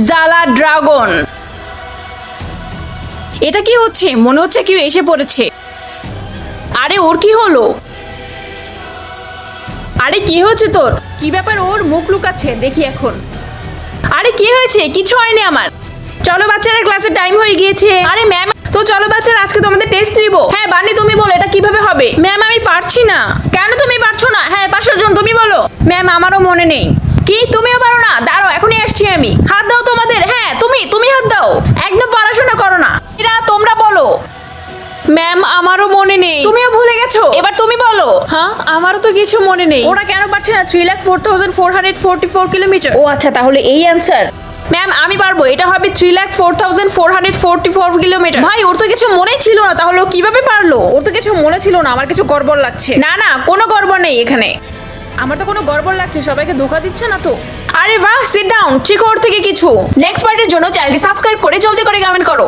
জালা ড্রাগন। এটা কি হচ্ছে? মনে হচ্ছে কেউ এসে পড়েছে। আরে ওর কি হলো? আরে কি হয়েছে তোর? কি ব্যাপার? ওর মুখ লুকাচ্ছে, দেখি এখন। আরে কি হয়েছে? কিছু হয়নি আমার। চলো বাচ্চারা, ক্লাসের টাইম হয়ে গিয়েছে। আরে ম্যাম, তো চলো বাচ্চারা, আজকে তোমাদের টেস্ট নিব। হ্যাঁ বানি, তুমি বলো এটা কিভাবে হবে? ম্যাম আমি পারছি না। কেন তুমি পারছো না? হ্যাঁ 500 জন, তুমি বলো। ম্যাম আমারও মনে নেই। কি তুমিও পারো না? দাঁড়াও এখনই আসছি আমি। হাত দাও তোমাদের। হ্যাঁ তুমি হাত দাও। একদম পড়াশোনা করো না। এরা তোমরা বলো। ম্যাম আমারও মনে নেই। তুমিও ভুলে গেছো? এবার তুমি বলো। হ্যাঁ আমারও তো কিছু মনে নেই। ওরা কেন পারছে না? 3,04,444 কিলোমিটার। ও আচ্ছা, তাহলে এই অ্যান্সার। ম্যাম আমি পারবো, এটা হবে 3,04,444 কিলোমিটার। ভাই ওর তো কিছু মনেই ছিল না, তাহলে ও কিভাবে পারলো? ওর তো কিছু মনে ছিল না, আমার কিছু গড়বড় লাগছে। না না, কোনো গড়বড় নেই এখানে। আমার তো কোনো গড়বড় লাগছে, সবাইকে ধোকা দিচ্ছে না তো? আরে বাহ, সিট ডাউন। ঠিক ওর থেকে কিছু। নেক্সট পার্টের জন্য চ্যানেলটি সাবস্ক্রাইব করে জলদি করে কমেন্ট করো।